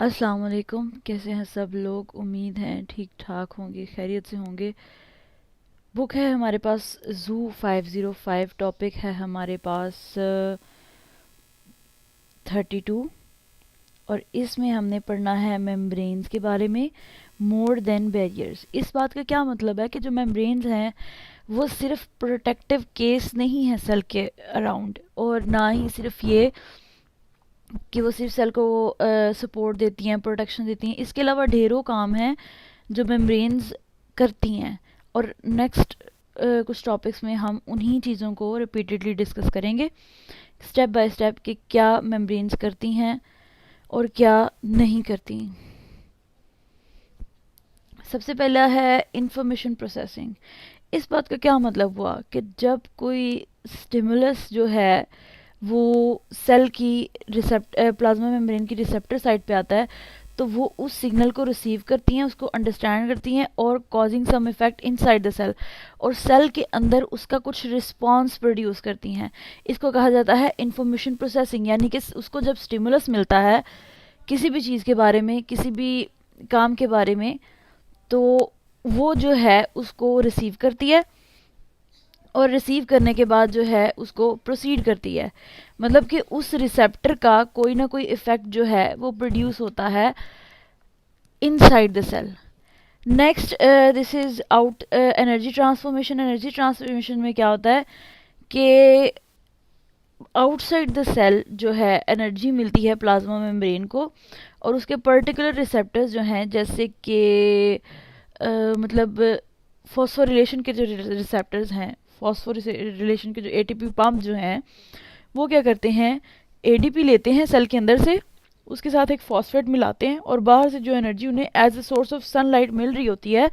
अस्सलाम वालेकुम। कैसे हैं सब लोग? उम्मीद है ठीक ठाक होंगे, खैरियत से होंगे। बुक है हमारे पास जू 505। टॉपिक है हमारे पास 32। और इसमें हमने पढ़ना है मेम्ब्रेन्स के बारे में। मोर देन बैरियर्स, इस बात का क्या मतलब है कि जो मेम्ब्रेन्स हैं वो सिर्फ प्रोटेक्टिव केस नहीं है सेल के अराउंड, और ना ही सिर्फ ये कि वो सिर्फ सेल को सपोर्ट देती हैं, प्रोटेक्शन देती हैं। इसके अलावा ढेरों काम हैं जो मेम्ब्रेन्स करती हैं। और नेक्स्ट कुछ टॉपिक्स में हम उन्हीं चीज़ों को रिपीटेडली डिस्कस करेंगे, स्टेप बाय स्टेप, कि क्या मेम्ब्रेन्स करती हैं और क्या नहीं करती। सबसे पहला है इंफॉर्मेशन प्रोसेसिंग। इस बात का क्या मतलब हुआ कि जब कोई स्टिमुलस जो है वो सेल की प्लाज्मा मेम्ब्रेन की रिसेप्टर साइड पे आता है, तो वो उस सिग्नल को रिसीव करती हैं, उसको अंडरस्टैंड करती हैं और causing some effect inside the cell, और सेल के अंदर उसका कुछ रिस्पॉन्स प्रोड्यूस करती हैं। इसको कहा जाता है इंफॉर्मेशन प्रोसेसिंग। यानी कि उसको जब स्टिमुलस मिलता है किसी भी चीज़ के बारे में, किसी भी काम के बारे में, तो वो जो है उसको रिसीव करती है, और रिसीव करने के बाद जो है उसको प्रोसीड करती है। मतलब कि उस रिसेप्टर का कोई ना कोई इफेक्ट जो है वो प्रोड्यूस होता है inside the cell. Next, this is out energy transformation. Energy transformation में क्या होता है कि आउटसाइड द सेल जो है एनर्जी मिलती है प्लाज्मा मेम्ब्रेन को, और उसके पर्टिकुलर रिसेप्टर्स जो हैं, जैसे कि मतलब फॉस्फोरिलेशन के जो रिसेप्टर्स हैं, फॉस्फोरिलेशन के जो एटीपी पंप जो हैं, वो क्या करते हैं, एडीपी लेते हैं सेल के अंदर से, उसके साथ एक फॉस्फेट मिलाते हैं, और बाहर से जो एनर्जी उन्हें as a source of sunlight मिल रही होती है,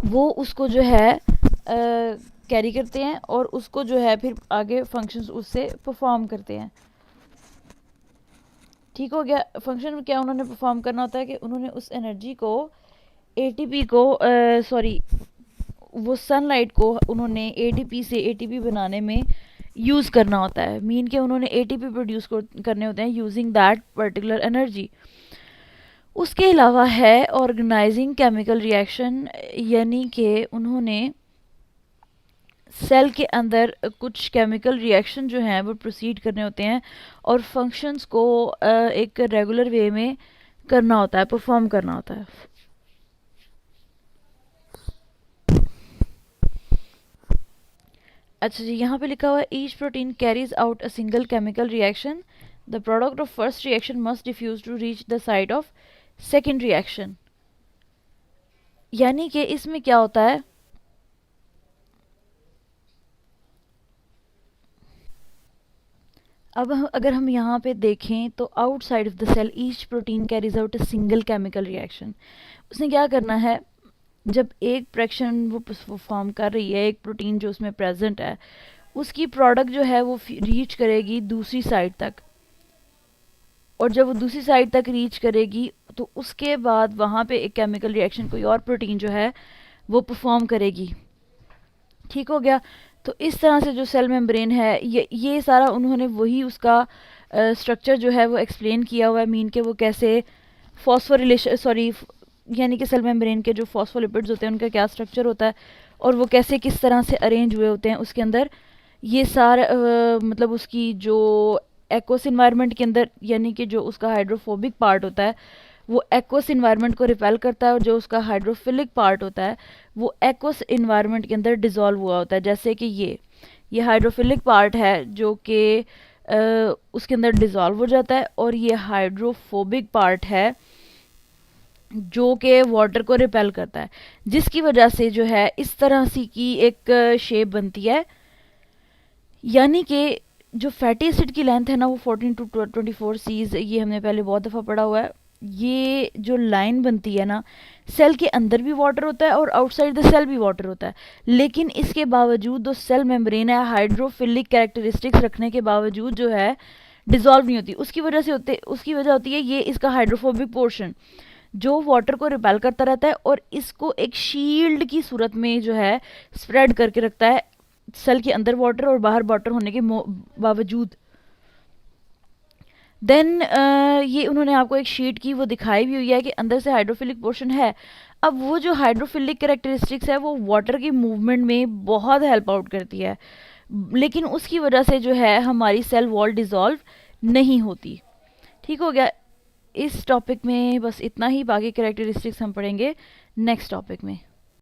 वो उसको जो है कैरी करते हैं, और उसको जो है फिर आगे फंक्शंस उससे परफॉर्म करते हैं। ठीक हो गया। फंक्शन में क्या उन्होंने परफॉर्म करना होता है कि उन्होंने उस एनर्जी को, एटीपी को, सॉरी, वो सनलाइट को उन्होंने एडीपी से एटीपी बनाने में यूज़ करना होता है। मीन के उन्होंने एटीपी प्रोड्यूस करने होते हैं यूजिंग दैट पर्टिकुलर एनर्जी। उसके अलावा है ऑर्गेनाइजिंग केमिकल रिएक्शन, यानी कि उन्होंने सेल के अंदर कुछ केमिकल रिएक्शन जो हैं वो प्रोसीड करने होते हैं, और फंक्शंस को एक रेगुलर वे में करना होता है, परफॉर्म करना होता है। अच्छा जी, यहाँ पे लिखा हुआ है each protein carries out a single chemical reaction. The product of first reaction must diffuse to reach the site of second reaction. यानी कि इसमें क्या होता है, अब अगर हम यहाँ पे देखें तो outside of the cell each protein carries out a single chemical reaction. उसने क्या करना है, जब एक रिएक्शन वो फॉर्म कर रही है, एक प्रोटीन जो उसमें प्रेजेंट है, उसकी प्रोडक्ट जो है वो रीच करेगी दूसरी साइड तक, और जब वो दूसरी साइड तक रीच करेगी तो उसके बाद वहाँ पे एक केमिकल रिएक्शन कोई और प्रोटीन जो है वो परफॉर्म करेगी। ठीक हो गया। तो इस तरह से जो सेल मेम्ब्रेन है, ये सारा उन्होंने वही उसका स्ट्रक्चर जो है वो एक्सप्लेन किया हुआ है। मीन के वो कैसे फॉस्फोरिलेशन, सॉरी, यानी कि सेल मेम्ब्रेन के जो फॉस्फोलिपिड्स होते हैं उनका क्या स्ट्रक्चर होता है, और वो कैसे किस तरह से अरेंज हुए होते हैं उसके अंदर। ये सारा मतलब उसकी जो एक्वस इन्वायरमेंट के अंदर, यानी कि जो उसका हाइड्रोफोबिक पार्ट होता है वो एक्वस इन्वायरमेंट को रिपेल करता है, और जो उसका हाइड्रोफिलिक पार्ट होता है वो एक्वस इन्वायरमेंट के अंदर डिजॉल्व हुआ होता है। जैसे कि ये हाइड्रोफिलिक पार्ट है जो कि उसके अंदर डिजॉल्व हो जाता है, और ये हाइड्रोफोबिक पार्ट है जो कि वाटर को रिपेल करता है, जिसकी वजह से जो है इस तरह सी की एक शेप बनती है। यानी कि जो फैटी एसिड की लेंथ है ना वो 14 टू 24 सीज, ये हमने पहले बहुत दफ़ा पढ़ा हुआ है। ये जो लाइन बनती है ना, सेल के अंदर भी वाटर होता है और आउटसाइड द सेल भी वाटर होता है, लेकिन इसके बावजूद जो सेल मेम्ब्रेन है हाइड्रोफिलिक कैरेक्टरिस्टिक्स रखने के बावजूद जो है डिजॉल्व नहीं होती। उसकी वजह होती है ये इसका हाइड्रोफोबिक पोर्शन जो वाटर को रिपेल करता रहता है, और इसको एक शील्ड की सूरत में जो है स्प्रेड करके रखता है सेल के अंदर वाटर और बाहर वाटर होने के बावजूद। देन ये उन्होंने आपको एक शीट की वो दिखाई भी हुई है कि अंदर से हाइड्रोफिलिक पोर्शन है। अब वो जो हाइड्रोफिलिक कैरेक्टरिस्टिक्स है वो वाटर की मूवमेंट में बहुत हेल्प आउट करती है, लेकिन उसकी वजह से जो है हमारी सेल वॉल डिज़ोल्व नहीं होती। ठीक हो गया। इस टॉपिक में बस इतना ही, बाकी कैरेक्टरिस्टिक्स हम पढ़ेंगे नेक्स्ट टॉपिक में।